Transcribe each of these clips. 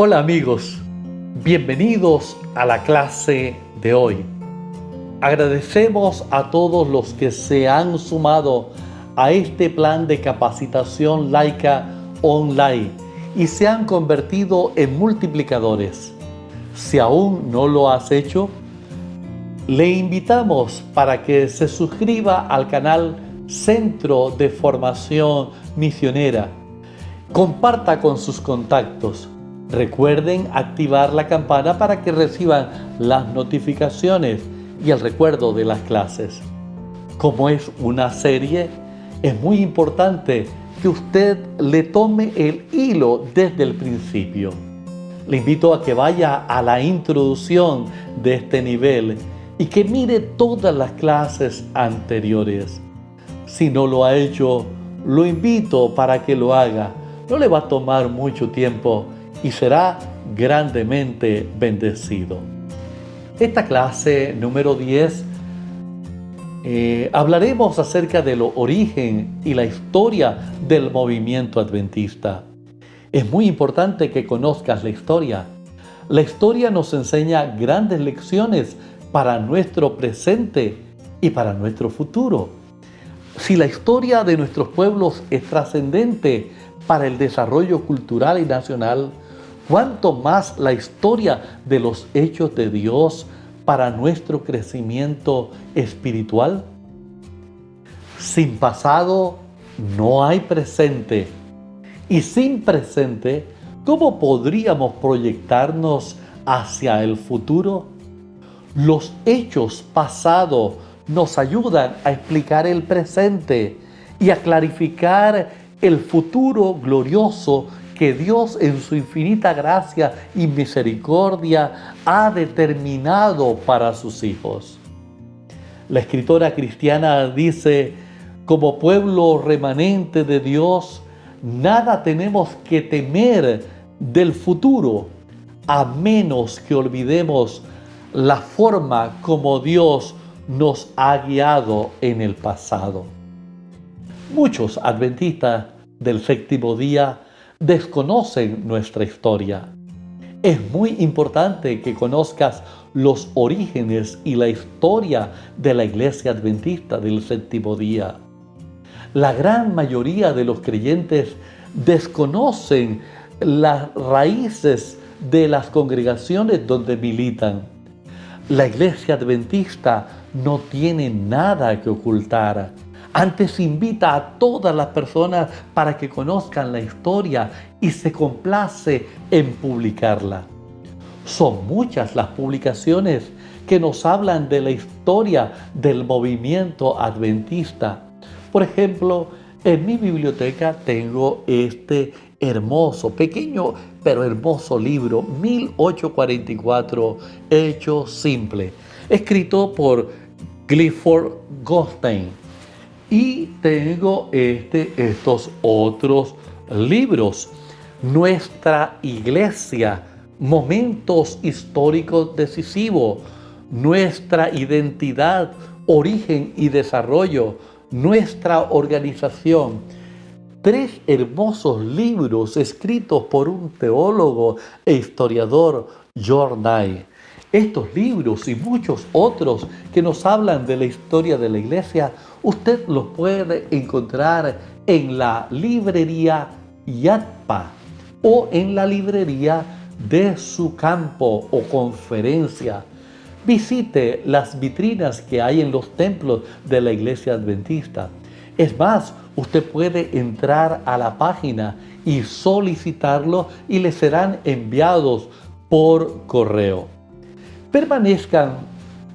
Hola amigos, bienvenidos a la clase de hoy. Agradecemos a todos los que se han sumado a este plan de capacitación laica online y se han convertido en multiplicadores. Si aún no lo has hecho, le invitamos para que se suscriba al canal Centro de Formación Misionera. Comparta con sus contactos. Recuerden activar la campana para que reciban las notificaciones y el recuerdo de las clases. Como es una serie, es muy importante que usted le tome el hilo desde el principio. Le invito a que vaya a la introducción de este nivel y que mire todas las clases anteriores. Si no lo ha hecho, lo invito para que lo haga. No le va a tomar mucho tiempo y será grandemente bendecido. Esta clase número 10 hablaremos acerca del origen y la historia del movimiento adventista. Es muy importante que conozcas la historia. La historia nos enseña grandes lecciones para nuestro presente y para nuestro futuro. Si la historia de nuestros pueblos es trascendente para el desarrollo cultural y nacional, ¿cuánto más la historia de los hechos de Dios para nuestro crecimiento espiritual? Sin pasado no hay presente. Y sin presente, ¿cómo podríamos proyectarnos hacia el futuro? Los hechos pasados nos ayudan a explicar el presente y a clarificar el futuro glorioso que Dios en su infinita gracia y misericordia ha determinado para sus hijos. La escritora cristiana dice: como pueblo remanente de Dios, nada tenemos que temer del futuro, a menos que olvidemos la forma como Dios nos ha guiado en el pasado. Muchos adventistas del séptimo día desconocen nuestra historia. Es muy importante que conozcas los orígenes y la historia de la Iglesia Adventista del séptimo día. La gran mayoría de los creyentes desconocen las raíces de las congregaciones donde militan. La Iglesia Adventista no tiene nada que ocultar. Antes invita a todas las personas para que conozcan la historia y se complace en publicarla. Son muchas las publicaciones que nos hablan de la historia del movimiento adventista. Por ejemplo, en mi biblioteca tengo este hermoso, pequeño pero hermoso libro, 1844, Hechos Simples, escrito por Clifford Goldstein. Y tengo estos otros libros, Nuestra Iglesia, Momentos Históricos Decisivos, Nuestra Identidad, Origen y Desarrollo, Nuestra Organización. 3 hermosos libros escritos por un teólogo e historiador, George Knight. Estos libros y muchos otros que nos hablan de la historia de la iglesia, usted los puede encontrar en la librería Yatpa o en la librería de su campo o conferencia. Visite las vitrinas que hay en los templos de la iglesia adventista. Es más, usted puede entrar a la página y solicitarlo y le serán enviados por correo. Permanezcan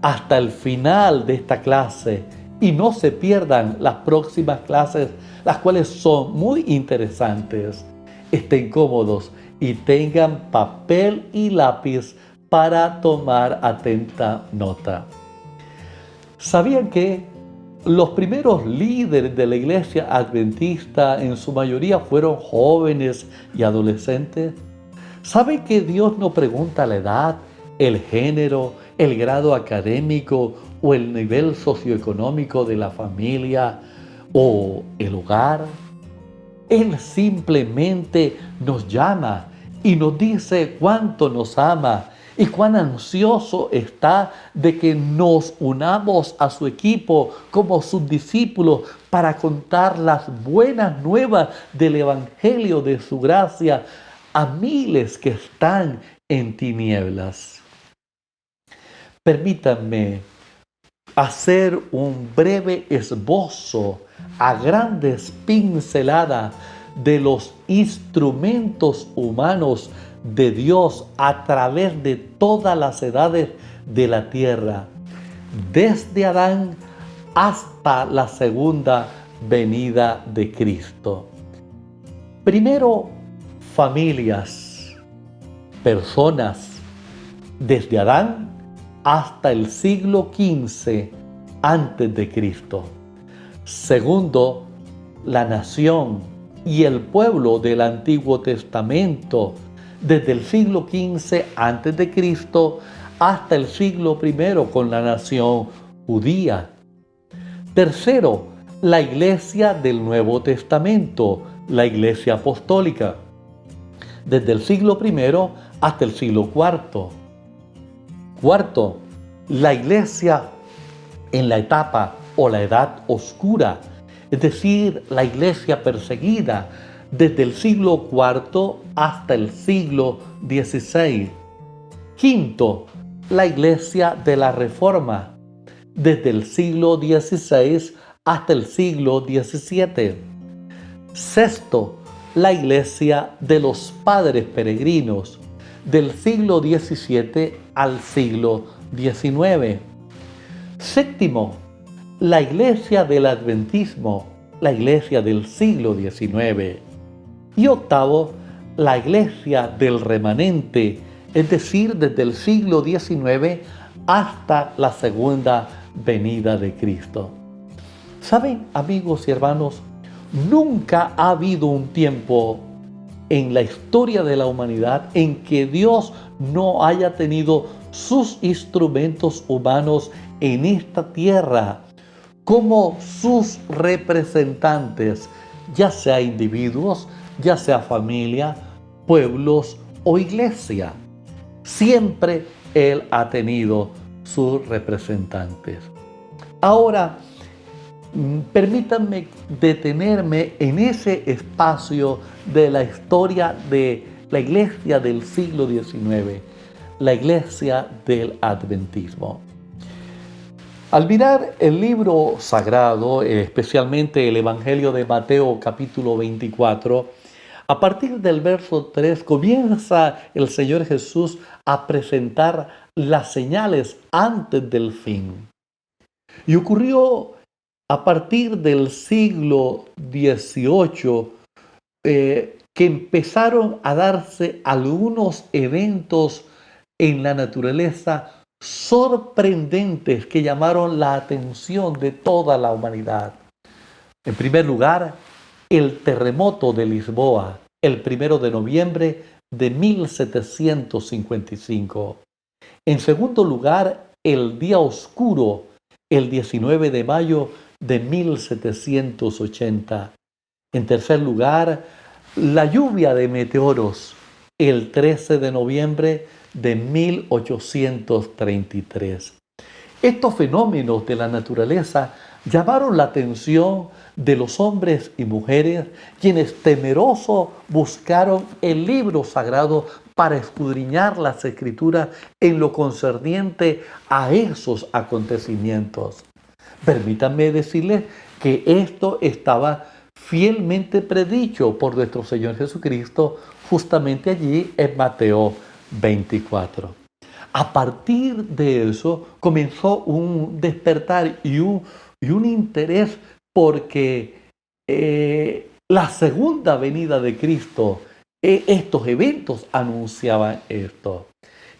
hasta el final de esta clase y no se pierdan las próximas clases, las cuales son muy interesantes. Estén cómodos y tengan papel y lápiz para tomar atenta nota. ¿Sabían que los primeros líderes de la iglesia adventista en su mayoría fueron jóvenes y adolescentes? ¿Saben que Dios no pregunta la edad, el género, el grado académico o el nivel socioeconómico de la familia o el hogar? Él simplemente nos llama y nos dice cuánto nos ama y cuán ansioso está de que nos unamos a su equipo como sus discípulos para contar las buenas nuevas del Evangelio de su gracia a miles que están en tinieblas. Permítanme hacer un breve esbozo a grandes pinceladas de los instrumentos humanos de Dios a través de todas las edades de la tierra, desde Adán hasta la segunda venida de Cristo. Primero, familias, personas, desde Adán hasta el siglo XV antes de Cristo. Segundo, la nación y el pueblo del Antiguo Testamento, desde el siglo XV antes de Cristo hasta el siglo I con la nación judía. Tercero, la iglesia del Nuevo Testamento, la iglesia apostólica, desde el siglo I hasta el siglo IV. Cuarto, la iglesia en la etapa o la edad oscura, es decir, la iglesia perseguida, desde el siglo IV hasta el siglo XVI. Quinto, la iglesia de la Reforma, desde el siglo XVI hasta el siglo XVII. Sexto, la iglesia de los padres peregrinos, del siglo XVII al siglo XIX. Séptimo, la iglesia del adventismo, la iglesia del siglo XIX. Y octavo, la iglesia del remanente, es decir, desde el siglo XIX hasta la segunda venida de Cristo. ¿Saben, amigos y hermanos? Nunca ha habido un tiempo en la historia de la humanidad en que Dios no haya tenido sus instrumentos humanos en esta tierra como sus representantes, ya sea individuos, ya sea familia, pueblos o iglesia. Siempre Él ha tenido sus representantes. Ahora, permítanme detenerme en ese espacio de la historia de la iglesia del siglo XIX, la iglesia del adventismo. Al mirar el libro sagrado, especialmente el Evangelio de Mateo capítulo 24, a partir del verso 3 comienza el Señor Jesús a presentar las señales antes del fin. Y ocurrió a partir del siglo XVIII que empezaron a darse algunos eventos en la naturaleza sorprendentes que llamaron la atención de toda la humanidad. En primer lugar, el terremoto de Lisboa, el 1 de noviembre de 1755. En segundo lugar, el día oscuro, el 19 de mayo de 1780. En tercer lugar, la lluvia de meteoros, el 13 de noviembre de 1833. Estos fenómenos de la naturaleza llamaron la atención de los hombres y mujeres, quienes temerosos buscaron el libro sagrado para escudriñar las escrituras en lo concerniente a esos acontecimientos. Permítanme decirles que esto estaba fielmente predicho por nuestro Señor Jesucristo justamente allí en Mateo 24. A partir de eso comenzó un despertar y un interés porque la segunda venida de Cristo, estos eventos anunciaban esto.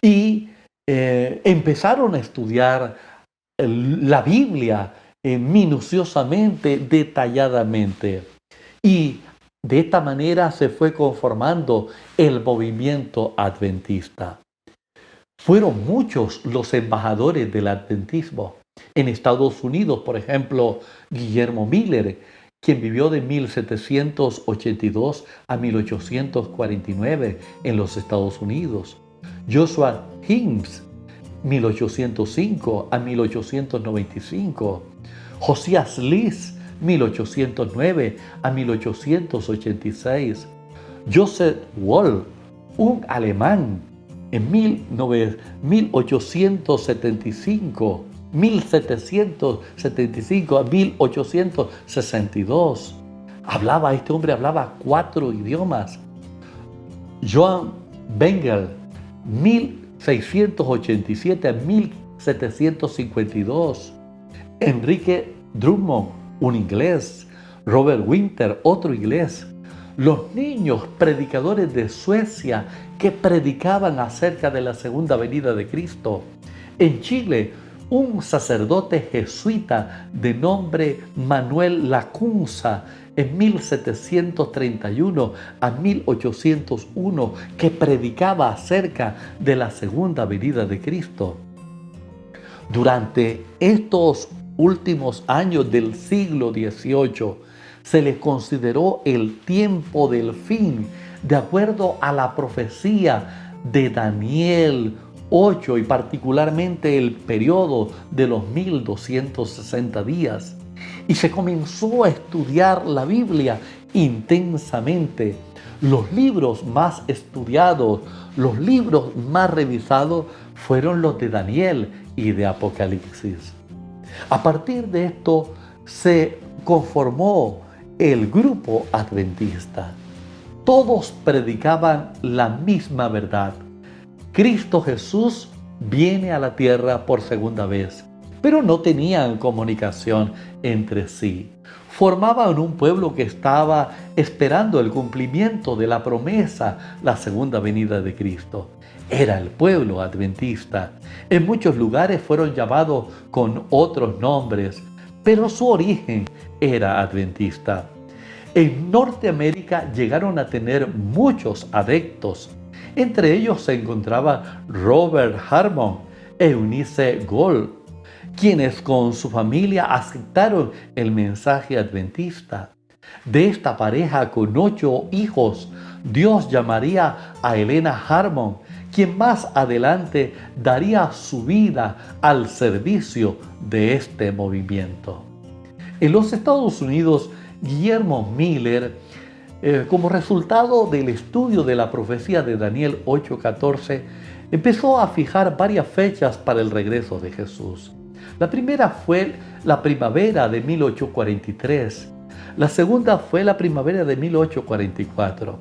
Y empezaron a estudiar la Biblia minuciosamente, detalladamente. Y de esta manera se fue conformando el movimiento adventista. Fueron muchos los embajadores del adventismo. En Estados Unidos, por ejemplo, Guillermo Miller, quien vivió de 1782 a 1849 en los Estados Unidos. Joshua Himes, 1805 a 1895. Josías Lis, 1809 a 1886. Joseph Wall, un alemán, en 1775 a 1862. Este hombre hablaba 4 idiomas. Joan Bengel, 1687 a 1752. Enrique Drummond, un inglés. Robert Winter, otro inglés. Los niños predicadores de Suecia que predicaban acerca de la segunda venida de Cristo. En Chile, un sacerdote jesuita de nombre Manuel Lacunza, en 1731 a 1801, que predicaba acerca de la segunda venida de Cristo. Durante estos últimos años del siglo XVIII, se le consideró el tiempo del fin, de acuerdo a la profecía de Daniel 8 y particularmente el periodo de los 1260 días. Y se comenzó a estudiar la Biblia intensamente. Los libros más estudiados, los libros más revisados fueron los de Daniel y de Apocalipsis. A partir de esto se conformó el grupo adventista. Todos predicaban la misma verdad. Cristo Jesús viene a la tierra por segunda vez, pero no tenían comunicación entre sí. Formaban un pueblo que estaba esperando el cumplimiento de la promesa, la segunda venida de Cristo. Era el pueblo adventista. En muchos lugares fueron llamados con otros nombres, pero su origen era adventista. En Norteamérica llegaron a tener muchos adeptos. Entre ellos se encontraba Robert Harmon e Eunice Gold, quienes con su familia aceptaron el mensaje adventista. De esta pareja con 8 hijos, Dios llamaría a Elena Harmon, quien más adelante daría su vida al servicio de este movimiento. En los Estados Unidos, Guillermo Miller, como resultado del estudio de la profecía de Daniel 8:14, empezó a fijar varias fechas para el regreso de Jesús. La primera fue la primavera de 1843. La segunda fue la primavera de 1844.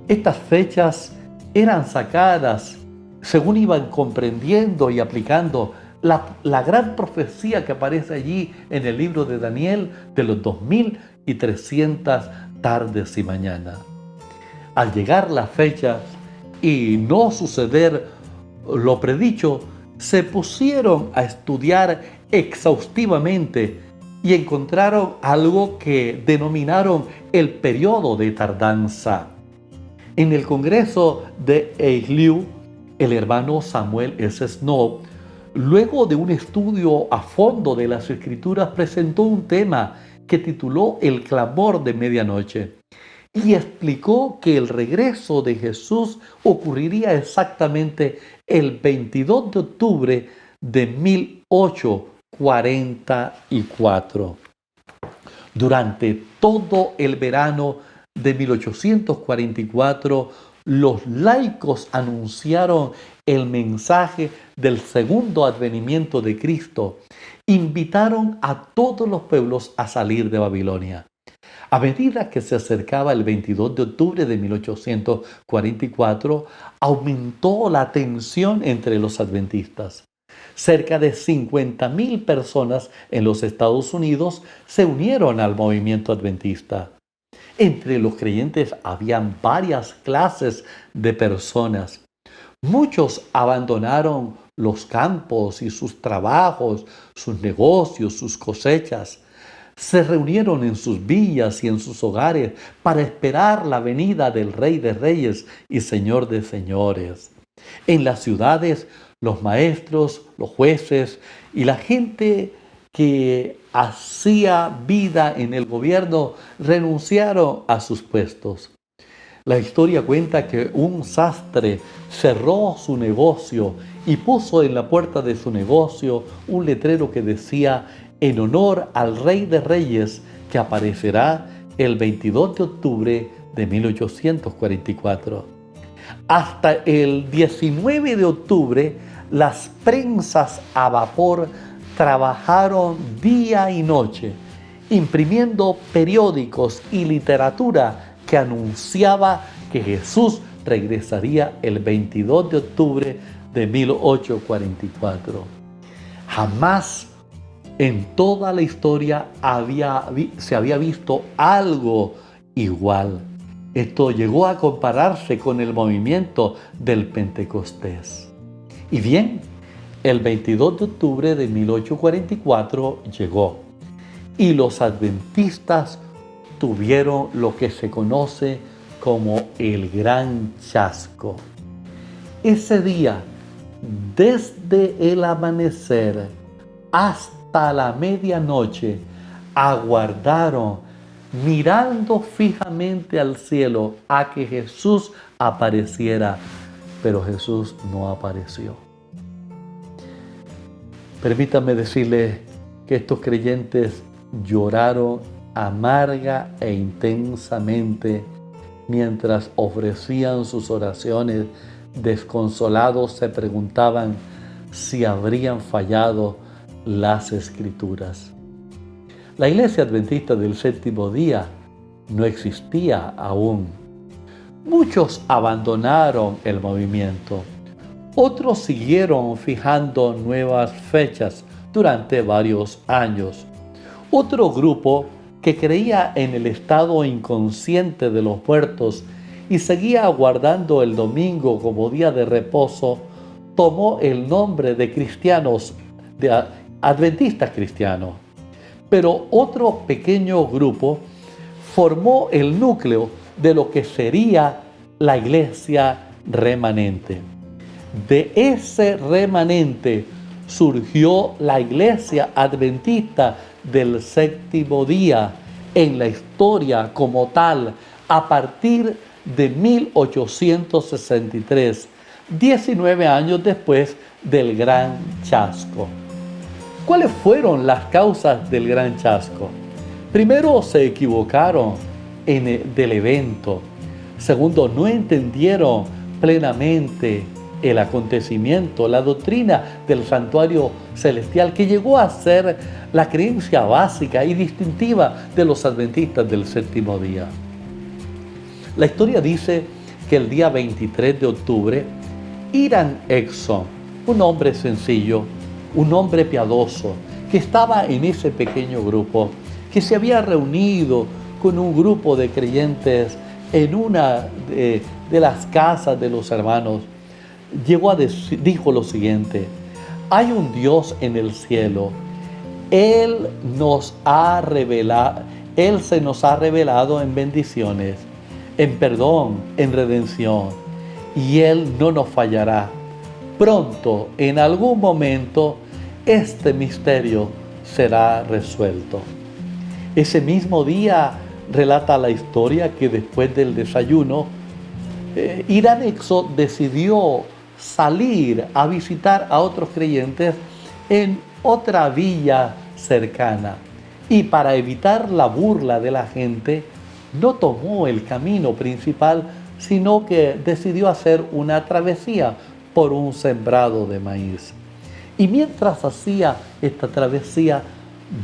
Estas fechas eran sacadas según iban comprendiendo y aplicando la gran profecía que aparece allí en el libro de Daniel de los 2300 tardes y mañanas. Al llegar las fechas y no suceder lo predicho, se pusieron a estudiar exhaustivamente y encontraron algo que denominaron el periodo de tardanza. En el Congreso de Eichlew, el hermano Samuel S. Snow, luego de un estudio a fondo de las Escrituras, presentó un tema que tituló El clamor de medianoche y explicó que el regreso de Jesús ocurriría exactamente el 22 de octubre de 1844. Durante todo el verano de 1844, los laicos anunciaron el mensaje del segundo advenimiento de Cristo. Invitaron a todos los pueblos a salir de Babilonia. A medida que se acercaba el 22 de octubre de 1844, aumentó la tensión entre los adventistas. Cerca de 50,000 personas en los Estados Unidos se unieron al movimiento adventista. Entre los creyentes habían varias clases de personas. Muchos abandonaron los campos y sus trabajos, sus negocios, sus cosechas. Se reunieron en sus villas y en sus hogares para esperar la venida del Rey de Reyes y Señor de Señores. En las ciudades, los maestros, los jueces y la gente que hacía vida en el gobierno renunciaron a sus puestos. La historia cuenta que un sastre cerró su negocio y puso en la puerta de su negocio un letrero que decía: en honor al Rey de Reyes, que aparecerá el 22 de octubre de 1844. Hasta el 19 de octubre, las prensas a vapor trabajaron día y noche, imprimiendo periódicos y literatura que anunciaba que Jesús regresaría el 22 de octubre de 1844. Jamás en toda la historia se había visto algo igual. Esto llegó a compararse con el movimiento del Pentecostés. Y bien, el 22 de octubre de 1844 llegó y los adventistas tuvieron lo que se conoce como el Gran Chasco. Ese día, desde el amanecer hasta la medianoche, aguardaron mirando fijamente al cielo a que Jesús apareciera, pero Jesús no apareció. Permítame decirles que estos creyentes lloraron amarga e intensamente mientras ofrecían sus oraciones. Desconsolados se preguntaban si habrían fallado las Escrituras. La Iglesia Adventista del Séptimo Día no existía aún. Muchos abandonaron el movimiento. Otros siguieron fijando nuevas fechas durante varios años. Otro grupo que creía en el estado inconsciente de los muertos y seguía guardando el domingo como día de reposo, tomó el nombre de cristianos, de adventistas cristianos. Pero otro pequeño grupo formó el núcleo de lo que sería la iglesia remanente. De ese remanente surgió la iglesia adventista del Séptimo Día en la historia como tal a partir de 1863, 19 años después del Gran Chasco. ¿Cuáles fueron las causas del Gran Chasco? Primero, se equivocaron del evento. Segundo, no entendieron plenamente el acontecimiento, la doctrina del santuario celestial, que llegó a ser la creencia básica y distintiva de los adventistas del séptimo día. La historia dice que el día 23 de octubre, Hiram Edson, un hombre sencillo, un hombre piadoso, que estaba en ese pequeño grupo, que se había reunido con un grupo de creyentes en una de las casas de los hermanos, dijo lo siguiente: hay un Dios en el cielo. Él se nos ha revelado en bendiciones, en perdón, en redención, y Él no nos fallará. Pronto, en algún momento, este misterio será resuelto. Ese mismo día relata la historia que después del desayuno, Hiram Edson decidió salir a visitar a otros creyentes en otra villa cercana. Y para evitar la burla de la gente, no tomó el camino principal, sino que decidió hacer una travesía por un sembrado de maíz. Y mientras hacía esta travesía,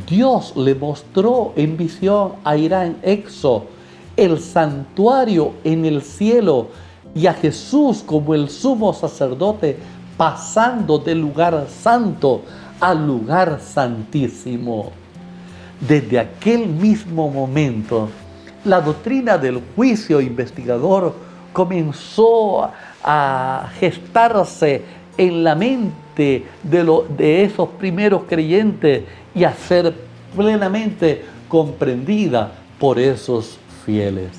Dios le mostró en visión a Hiram Edson el santuario en el cielo y a Jesús como el sumo sacerdote pasando del lugar santo al lugar santísimo. Desde aquel mismo momento, la doctrina del juicio investigador comenzó a gestarse en la mente de esos primeros creyentes y a ser plenamente comprendida por esos fieles.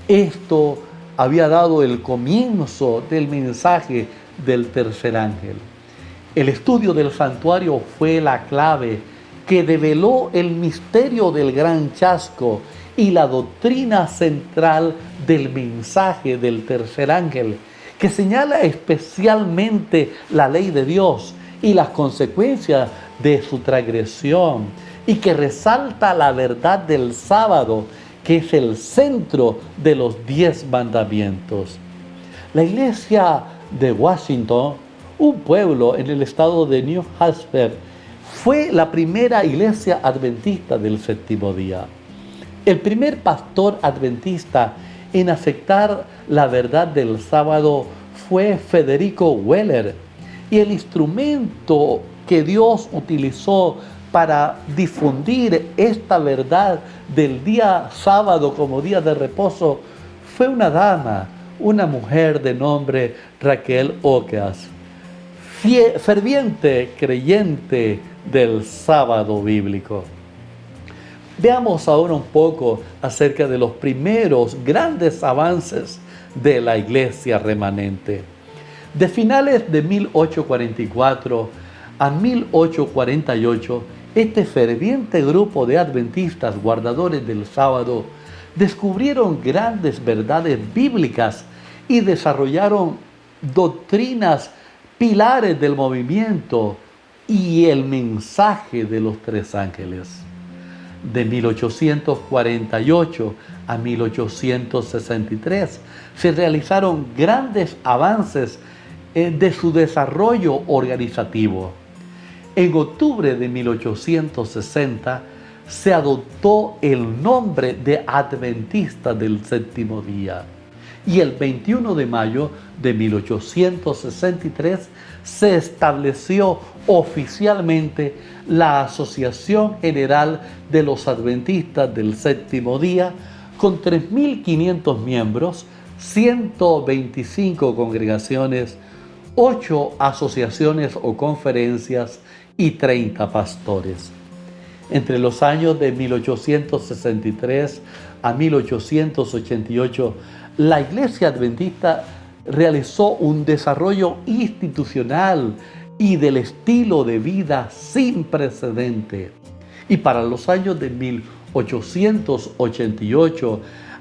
Esto había dado el comienzo del mensaje del tercer ángel. El estudio del santuario fue la clave que develó el misterio del gran chasco y la doctrina central del mensaje del tercer ángel, que señala especialmente la ley de Dios y las consecuencias de su transgresión, y que resalta la verdad del sábado, que es el centro de los 10 mandamientos. La iglesia de Washington, un pueblo en el estado de New Hampshire, fue la primera iglesia adventista del séptimo día. El primer pastor adventista en aceptar la verdad del sábado fue Federico Weller, y el instrumento que Dios utilizó para difundir esta verdad del día sábado como día de reposo fue una dama, una mujer de nombre Raquel Oakes, ferviente creyente del sábado bíblico. Veamos ahora un poco acerca de los primeros grandes avances de la iglesia remanente. De finales de 1844 a 1848, este ferviente grupo de adventistas guardadores del sábado descubrieron grandes verdades bíblicas y desarrollaron doctrinas pilares del movimiento y el mensaje de los tres ángeles. De 1848 a 1863 se realizaron grandes avances de su desarrollo organizativo. En octubre de 1860 se adoptó el nombre de Adventista del Séptimo Día, y el 21 de mayo de 1863 se estableció oficialmente la Asociación General de los Adventistas del Séptimo Día, con 3.500 miembros, 125 congregaciones, 8 asociaciones o conferencias y 30 pastores. Entre los años de 1863 a 1888, la Iglesia Adventista realizó un desarrollo institucional y del estilo de vida sin precedente. Y para los años de 1888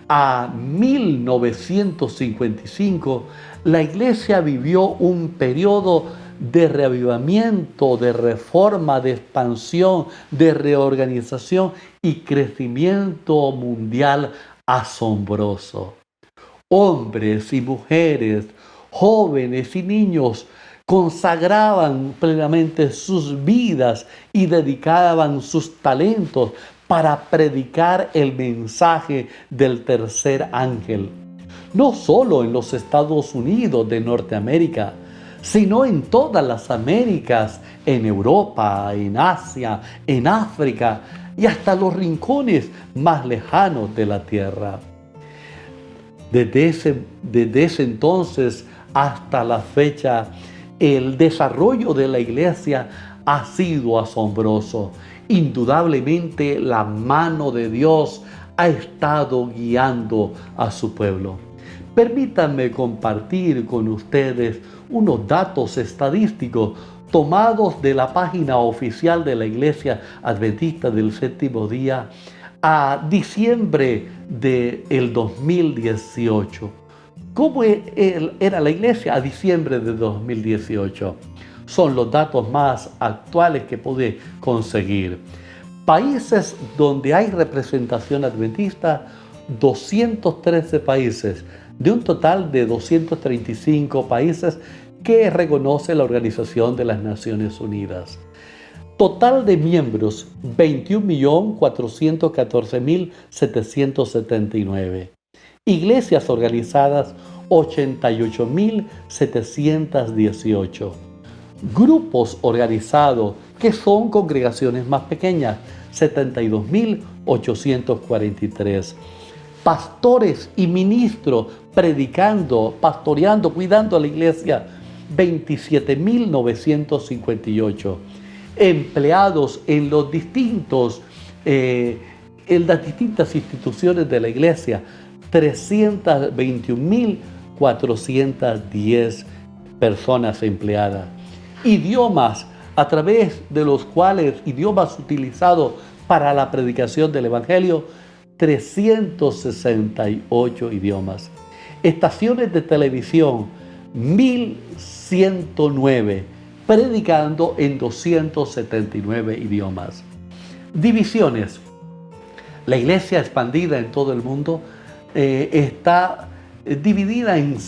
a 1955, la Iglesia vivió un periodo de reavivamiento, de reforma, de expansión, de reorganización y crecimiento mundial asombroso. Hombres y mujeres, jóvenes y niños consagraban plenamente sus vidas y dedicaban sus talentos para predicar el mensaje del tercer ángel, no solo en los Estados Unidos de Norteamérica, sino en todas las Américas, en Europa, en Asia, en África y hasta los rincones más lejanos de la tierra. Desde ese entonces hasta la fecha, el desarrollo de la iglesia ha sido asombroso. Indudablemente la mano de Dios ha estado guiando a su pueblo. Permítanme compartir con ustedes unos datos estadísticos tomados de la página oficial de la Iglesia Adventista del Séptimo Día a diciembre del 2018. ¿Cómo era la iglesia a diciembre de 2018? Son los datos más actuales que pude conseguir. Países donde hay representación adventista, 213 países, de un total de 235 países que reconoce la Organización de las Naciones Unidas. Total de miembros, 21.414.779. Iglesias organizadas, 88.718. Grupos organizados, que son congregaciones más pequeñas, 72.843. Pastores y ministros predicando, pastoreando, cuidando a la iglesia, 27.958. Empleados en las distintas instituciones de la iglesia, 321.410 personas empleadas. Idiomas a través de los cuales idiomas utilizados para la predicación del Evangelio, 368 idiomas. Estaciones de televisión, 1109, predicando en 279 idiomas. Divisiones. La iglesia expandida en todo el mundo está dividida en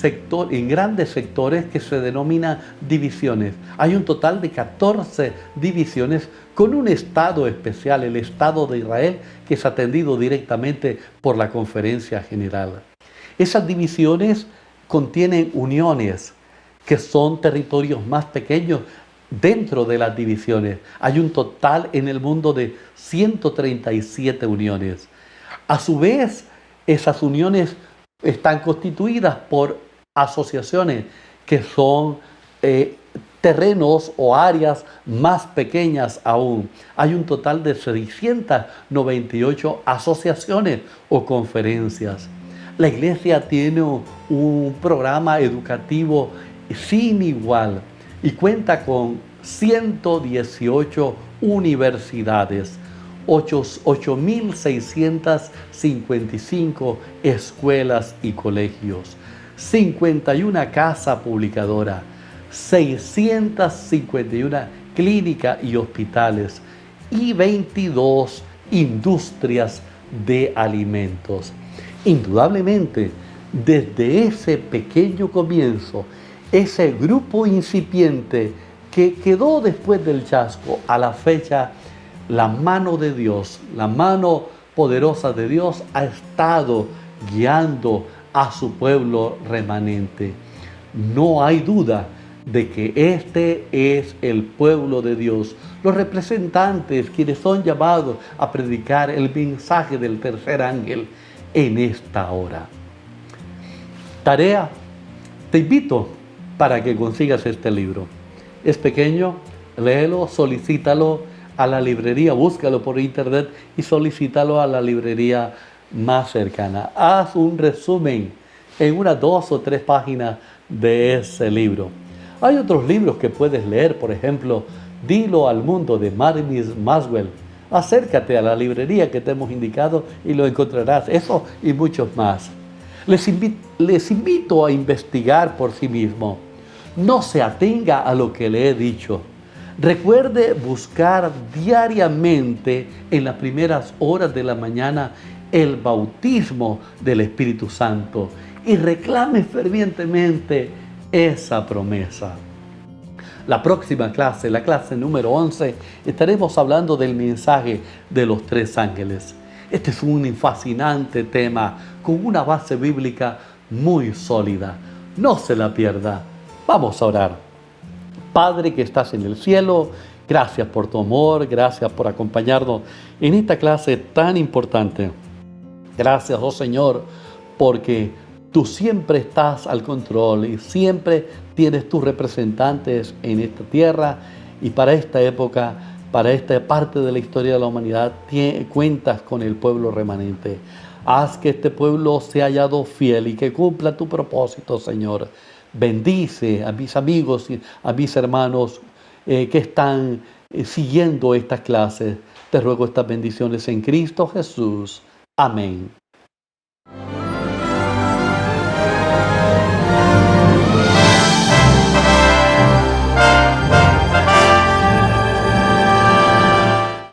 grandes sectores que se denominan divisiones. Hay un total de 14 divisiones con un estado especial, el Estado de Israel, que es atendido directamente por la Conferencia General. Esas divisiones contienen uniones, que son territorios más pequeños dentro de las divisiones. Hay un total en el mundo de 137 uniones. A su vez, esas uniones están constituidas por asociaciones que son terrenos o áreas más pequeñas aún. Hay un total de 698 asociaciones o conferencias. La iglesia tiene un programa educativo sin igual y cuenta con 118 universidades, 8.655 escuelas y colegios, 51 casas publicadoras, 651 clínicas y hospitales y 22 industrias de alimentos. Indudablemente, desde ese pequeño comienzo, ese grupo incipiente que quedó después del chasco, a la fecha, la mano de Dios, la mano poderosa de Dios ha estado guiando a su pueblo remanente. No hay duda de que este es el pueblo de Dios, los representantes quienes son llamados a predicar el mensaje del tercer ángel en esta hora. Tarea, te invito para que consigas este libro. Es pequeño, léelo, solicítalo a la librería, búscalo por internet y solicítalo a la librería más cercana. Haz un resumen en unas 2 o 3 páginas de ese libro. Hay otros libros que puedes leer, por ejemplo, Dilo al mundo de Marvis Maswell. Acércate a la librería que te hemos indicado y lo encontrarás, eso y muchos más. Les invito a investigar por sí mismo. No se atenga a lo que le he dicho. Recuerde buscar diariamente en las primeras horas de la mañana el bautismo del Espíritu Santo y reclame fervientemente esa promesa. La próxima clase, la clase número 11, estaremos hablando del mensaje de los 3 ángeles. Este es un fascinante tema con una base bíblica muy sólida. No se la pierda. Vamos a orar. Padre que estás en el cielo, gracias por tu amor, gracias por acompañarnos en esta clase tan importante. Gracias, oh Señor, porque tú siempre estás al control y siempre tienes tus representantes en esta tierra y para esta época, para esta parte de la historia de la humanidad, cuentas con el pueblo remanente. Haz que este pueblo sea hallado fiel y que cumpla tu propósito, Señor. Bendice a mis amigos y a mis hermanos que están siguiendo estas clases. Te ruego estas bendiciones en Cristo Jesús. Amén.